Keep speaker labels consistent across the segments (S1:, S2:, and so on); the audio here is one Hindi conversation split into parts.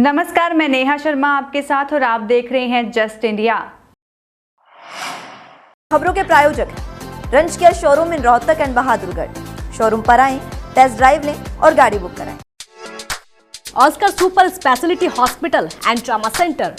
S1: नमस्कार, मैं नेहा शर्मा आपके साथ और आप देख रहे हैं जस्ट इंडिया।
S2: खबरों के प्रायोजक हैं रंज care showroom in Rohtak and Bahadurgarh. Showroom पर आएं, टेस्ट ड्राइव लें और गाड़ी बुक कराएं।
S3: Oscar super speciality hospital and trauma centre.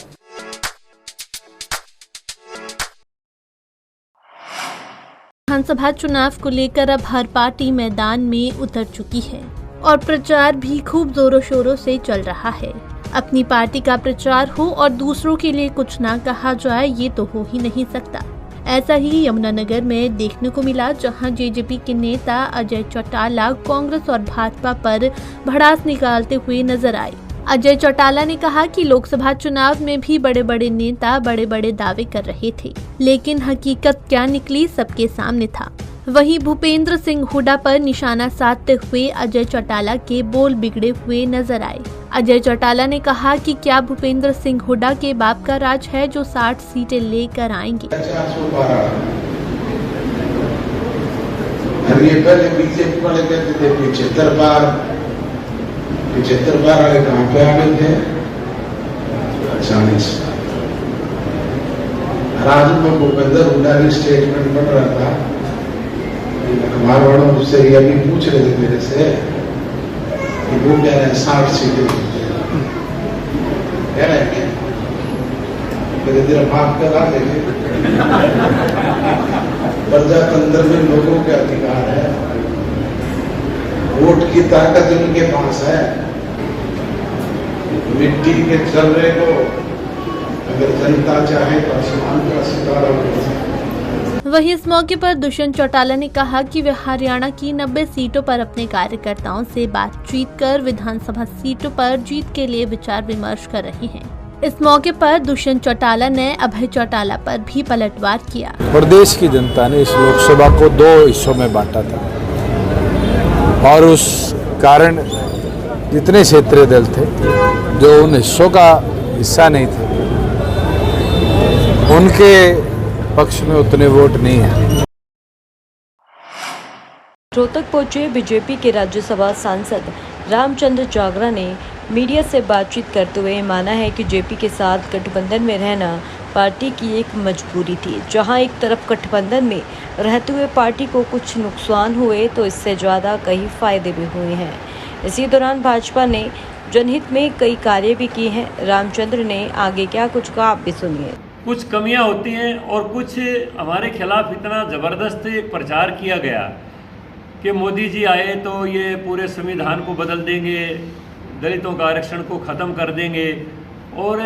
S4: विधानसभा चुनाव को लेकर अब हर पार्टी मैदान में उतर चुकी है और प्रचार भी खूब जोरों शोरों से चल रहा है। अपनी पार्टी का प्रचार हो और दूसरों के लिए कुछ ना कहा जाए, ये तो हो ही नहीं सकता। ऐसा ही यमुनानगर में देखने को मिला, जहां जेजेपी के नेता अजय चौटाला कांग्रेस और भाजपा पर भड़ास निकालते हुए नजर आए। अजय चौटाला ने कहा कि लोकसभा चुनाव में भी बड़े बड़े नेता बड़े बड़े दावे कर रहे थे, लेकिन हकीकत क्या निकली सबके सामने था। वहीं भूपेंद्र सिंह हुड्डा पर निशाना साधते हुए अजय चौटाला के बोल बिगड़े हुए नजर आए। अजय चौटाला ने कहा कि क्या भूपेंद्र सिंह हुड्डा के बाप का राज है जो 60 सीटें लेकर आएंगे।
S5: पहले बीजेपी वाले कहते थे 75 बार वाले कहाँ पे आ गए थे 40। आज में भूपेंद्र हुड्डा की स्टेटमेंट बन रहा था, अखबार वालों से ये भी पूछ रहे थे मेरे से कि वो कह रहे हैं 60 सीटें कह रहे हैं क्या तेरा बाप का राज है। प्रजातंत्र में लोगों के अधिकार है, वोट की ताकत उनके पास है। मिट्टी के चलने को अगर जनता चाहे तो आसमान का सितारा बन सकता।
S4: वहीं इस मौके पर दुष्यंत चौटाला ने कहा कि वे हरियाणा की 90 सीटों पर अपने कार्यकर्ताओं से बातचीत कर विधानसभा सीटों पर जीत के लिए विचार विमर्श कर रहे हैं। इस मौके पर दुष्यंत चौटाला ने अभय चौटाला पर भी पलटवार किया।
S6: प्रदेश की जनता ने इस लोकसभा को 2 हिस्सों में बांटा था और उस कारण जितने क्षेत्रीय दल थे जो उन हिस्सों का हिस्सा नहीं थे, उनके पक्ष में उतने वोट नहीं है।
S7: रोहतक पहुंचे बीजेपी के राज्यसभा सांसद रामचंद्र जागरा ने मीडिया से बातचीत करते हुए माना है कि जेपी के साथ गठबंधन में रहना पार्टी की एक मजबूरी थी। जहां एक तरफ गठबंधन में रहते हुए पार्टी को कुछ नुकसान हुए तो इससे ज़्यादा कई फायदे भी हुए हैं। इसी दौरान भाजपा ने जनहित में कई कार्य भी किए हैं। रामचंद्र ने आगे क्या कुछ कहा, आप भी सुनिए।
S8: कुछ कमियां होती हैं और कुछ हमारे खिलाफ इतना ज़बरदस्त प्रचार किया गया कि मोदी जी आए तो ये पूरे संविधान को बदल देंगे, दलितों का आरक्षण को ख़त्म कर देंगे, और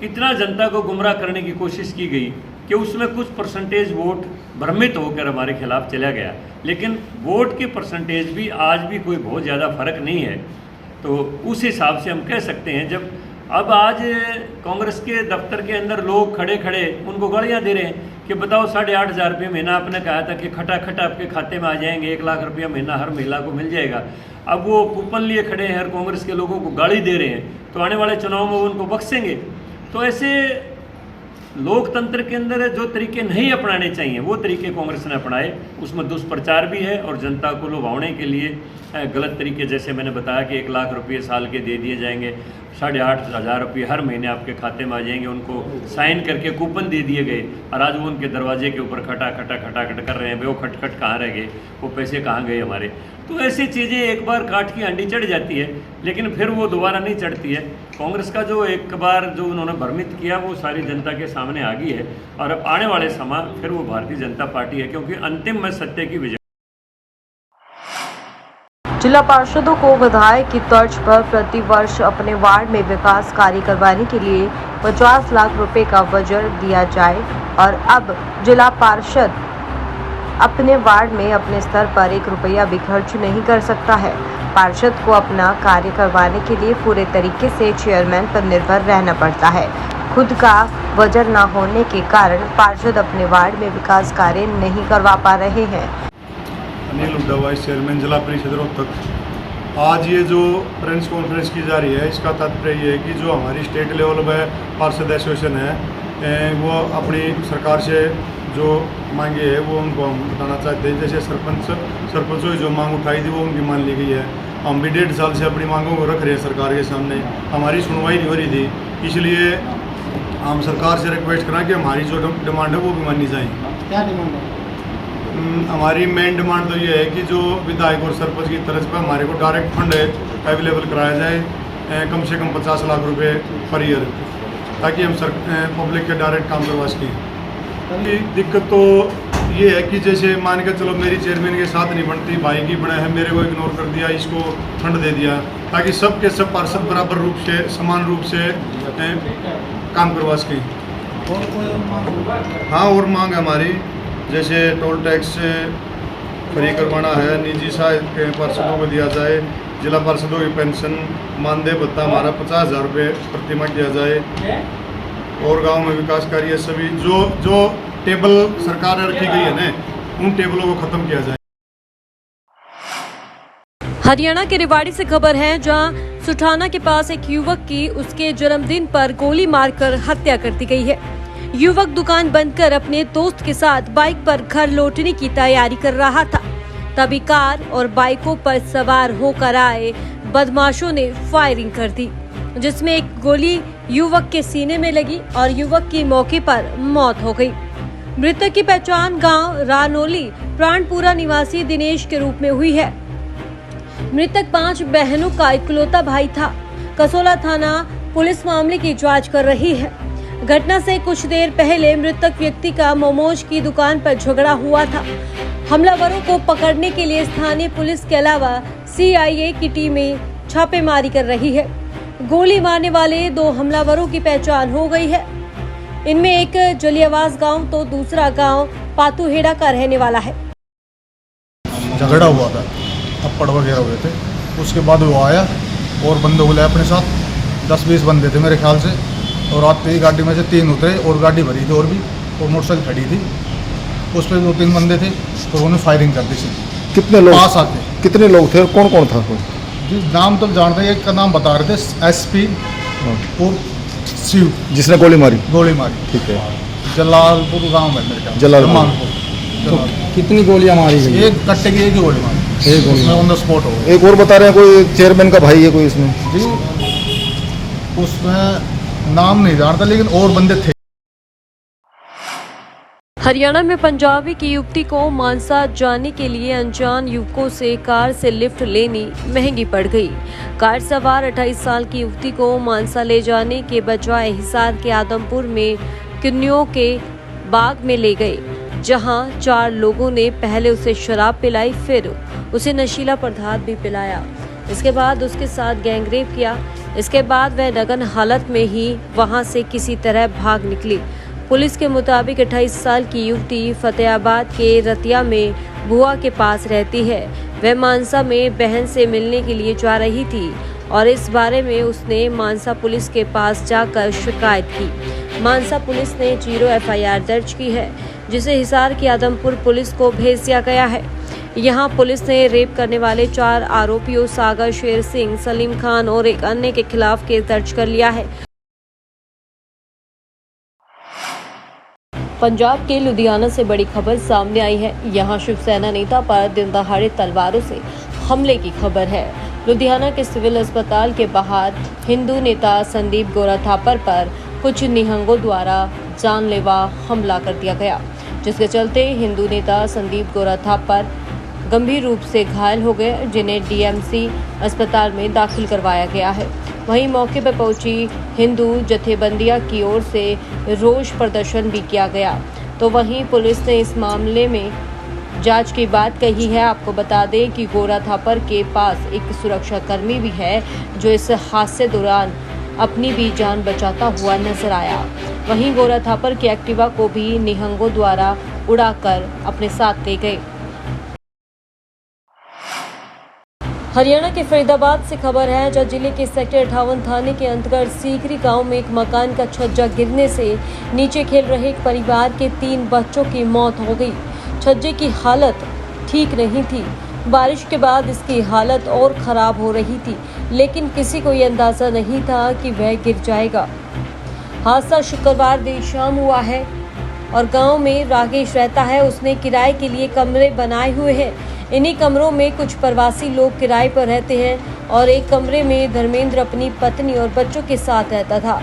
S8: इतना जनता को गुमराह करने की कोशिश की गई कि उसमें कुछ परसेंटेज वोट भ्रमित होकर हमारे खिलाफ चला गया। लेकिन वोट के परसेंटेज भी आज भी कोई बहुत ज़्यादा फर्क नहीं है। तो उस हिसाब से हम कह सकते हैं, जब अब आज कांग्रेस के दफ्तर के अंदर लोग खड़े खड़े उनको गालियाँ दे रहे हैं कि बताओ 8,500 रुपये महीना आपने कहा था कि खटाखट आपके खाते में आ जाएंगे, 1 लाख रुपया महीना हर महिला को मिल जाएगा। अब वो कूपन लिए खड़े हैं और कांग्रेस के लोगों को गाली दे रहे हैं, तो आने वाले चुनाव में वो उनको बख्शेंगे। तो ऐसे लोकतंत्र के अंदर जो तरीके नहीं अपनाने चाहिए वो तरीके कांग्रेस ने अपनाए। उसमें दुष्प्रचार भी है और जनता को लुभावने के लिए गलत तरीके, जैसे मैंने बताया कि 1 लाख रुपये साल के दे दिए जाएंगे, 8,500 रुपये हर महीने आपके खाते में आ जाएंगे, उनको साइन करके कूपन दे दिए गए और आज वो उनके दरवाजे के ऊपर खटाखट कर रहे हैं। वो खटखट कहाँ रह गए, वो पैसे कहाँ गए हमारे। तो ऐसी चीज़ें एक बार काट की हांडी चढ़ जाती है लेकिन फिर वो दोबारा नहीं चढ़ती है। कांग्रेस का जो एक बार जो उन्होंने भ्रमित किया वो सारी जनता के सामने आ गई है और अब आने वाले समय फिर वो भारतीय जनता पार्टी है, क्योंकि अंतिम में सत्य की विजय।
S7: जिला पार्षदों को विधायक की तर्ज पर प्रति वर्ष अपने वार्ड में विकास कार्य करवाने के लिए 50 लाख रुपए का बजट दिया जाए और अब जिला पार्षद अपने वार्ड में अपने स्तर पर 1 रुपया भी खर्च नहीं कर सकता है। पार्षद को अपना कार्य करवाने के लिए पूरे तरीके से चेयरमैन पर निर्भर रहना पड़ता है। खुद का बजट न होने के कारण पार्षद अपने वार्ड में विकास कार्य नहीं करवा पा रहे हैं।
S9: अनिल हुड्डा, वाइस चेयरमैन जिला परिषद रोहतक। आज ये जो प्रेस कॉन्फ्रेंस की जा रही है, इसका तात्पर्य ये है कि जो हमारी स्टेट लेवल में पार्षद एसोसिएशन है वो अपनी सरकार से जो मांगे है वो उनको हम बताना चाहते हैं। जैसे सरपंचों की जो मांग उठाई थी वो उनकी मान ली गई है। हम भी 1.5 साल से अपनी मांगों को रख रहे हैं सरकार के सामने, हमारी सुनवाई नहीं हो रही थी। इसलिए हम सरकार से रिक्वेस्ट करें कि हमारी जो डिमांड है वो भी मानी जाए।
S5: क्या डिमांड है?
S9: हमारी मेन डिमांड तो ये है कि जो विधायक और सरपंच की तरफ पर हमारे को डायरेक्ट फंड अवेलेबल कराया जाए, कम से कम 50 लाख रुपए पर ईयर, ताकि हम पब्लिक के डायरेक्ट काम करवा सकें। दिक्कत तो ये है कि जैसे मान के चलो मेरी चेयरमैन के साथ नहीं बनती, भाई की बना है, मेरे को इग्नोर कर दिया, इसको फंड दे दिया, ताकि सब के सब पार्षद बराबर रूप से समान रूप से काम करवा सकें। हाँ, और मांग हमारी जैसे टोल टैक्स फ्री करवाना है, निजी सहायक के पार्षदों को दिया जाए, जिला पार्षदों की पेंशन मानदेय भत्ता हमारा 50,000 रुपये प्रतिमाह किया जाए, और गांव में विकास कार्य सभी जो टेबल सरकार ने रखी गई है ना, उन टेबलों को खत्म किया जाए।
S7: हरियाणा के रेवाड़ी से खबर है, जहां सुठाना के पास एक युवक की उसके जन्मदिन पर गोली मारकर हत्या कर दी गई है। युवक दुकान बंद कर अपने दोस्त के साथ बाइक पर घर लौटने की तैयारी कर रहा था, तभी कार और बाइकों पर सवार होकर आए बदमाशों ने फायरिंग कर दी, जिसमें एक गोली युवक के सीने में लगी और युवक की मौके पर मौत हो गई। मृतक की पहचान गांव रानोली प्राणपुरा निवासी दिनेश के रूप में हुई है। मृतक 5 बहनों का इकलौता भाई था। कसोला थाना पुलिस मामले की जांच कर रही है। घटना से कुछ देर पहले मृतक व्यक्ति का मोमोज की दुकान पर झगड़ा हुआ था। हमलावरों को पकड़ने के लिए स्थानीय पुलिस के अलावा CIA की टीमें छापेमारी कर रही है। गोली मारने वाले 2 हमलावरों की पहचान हो गई है। इनमें एक जलियावास गांव तो दूसरा गांव पातुहेड़ा का रहने वाला है।
S10: झगड़ा हुआ था, थप्पड़ वगैरह हुए थे। उसके बाद वो आया और बंदे बुलाए अपने साथ, 10-20 बंदे थे मेरे ख्याल से, और आते ही गाड़ी में से 3 उतरे और गाड़ी भरी थी और भी, और मोटरसाइकिल खड़ी थी, उस पर 2-3 बंदे थे, तो उन्होंने फायरिंग कर दी थी।
S11: कितने लोग
S10: पास आते?
S11: कितने लोग थे और कौन कौन था?
S10: जी नाम तो जानते हैं, एक का नाम बता रहे थे SP और शिव,
S11: जिसने गोली मारी।
S10: ठीक है। जलालपुर गांव है मेरे ख्याल,
S11: जलालपुर।
S10: तो
S11: कितनी गोलियां मारी गई?
S10: एक कट्टे की एक ही गोली मारी,
S11: एक गोली
S10: ऑन द स्पॉट हो गई।
S11: एक और बता रहे हैं कोई चेयरमैन का भाई है कोई इसमें?
S10: जी उसमें नाम नहीं जानता, लेकिन और बंदे थे।
S7: हरियाणा में पंजाबी की युवती को मानसा जाने के लिए अनजान युवकों से कार से लिफ्ट लेनी महंगी पड़ गई। कार सवार 28 साल की युवती को मानसा ले जाने के बजाय हिसार के आदमपुर में किन्नियों के बाग में ले गए, जहां 4 लोगों ने पहले उसे शराब पिलाई, फिर उसे नशीला पदार्थ भी पिलाया। इसके बाद उसके साथ गैंगरेप किया। इसके बाद वह नग्न हालत में ही वहां से किसी तरह भाग निकली। पुलिस के मुताबिक 28 साल की युवती फतेहाबाद के रतिया में बुआ के पास रहती है। वह मानसा में बहन से मिलने के लिए जा रही थी और इस बारे में उसने मानसा पुलिस के पास जाकर शिकायत की। मानसा पुलिस ने 0 FIR दर्ज की है, जिसे हिसार की आदमपुर पुलिस को भेज दिया गया है। यहां पुलिस ने रेप करने वाले 4 आरोपियों सागर शेर सिंह, सलीम खान और एक अन्य के खिलाफ केस दर्ज कर लिया है। पंजाब के लुधियाना से बड़ी खबर सामने आई है। यहां शिवसेना नेता पर दिन दहाड़े तलवारों से हमले की खबर है। लुधियाना के सिविल अस्पताल के बाहर हिंदू नेता संदीप गोरा थापर पर कुछ निहंगों द्वारा जानलेवा हमला कर दिया गया, जिसके चलते हिंदू नेता संदीप गोरा थापर गंभीर रूप से घायल हो गए, जिन्हें DMC अस्पताल में दाखिल करवाया गया है। वहीं मौके पर पहुंची हिंदू जथेबंदियों की ओर से रोष प्रदर्शन भी किया गया। तो वहीं पुलिस ने इस मामले में जांच की बात कही है। आपको बता दें कि गोरा थापर के पास एक सुरक्षा कर्मी भी है, जो इस हादसे दौरान अपनी भी जान बचाता हुआ नजर आया। वहीं गोरा थापर की एक्टिवा को भी निहंगों द्वारा उड़ाकर अपने साथ ले गए। हरियाणा के फरीदाबाद से खबर है, जहां जिले के सेक्टर 58 थाने के अंतर्गत सीकरी गांव में एक मकान का छज्जा गिरने से नीचे खेल रहे एक परिवार के 3 बच्चों की मौत हो गई। छज्जे की हालत ठीक नहीं थी। बारिश के बाद इसकी हालत और खराब हो रही थी, लेकिन किसी को ये अंदाजा नहीं था कि वह गिर जाएगा। हादसा शुक्रवार देर शाम हुआ है और गांव में राकेश रहता है। उसने किराए के लिए कमरे बनाए हुए हैं। इन्हीं कमरों में कुछ प्रवासी लोग किराए पर रहते हैं और एक कमरे में धर्मेंद्र अपनी पत्नी और बच्चों के साथ रहता था।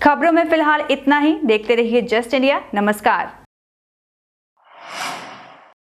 S1: खबरों में फिलहाल इतना ही। देखते रहिए जस्ट इंडिया। नमस्कार।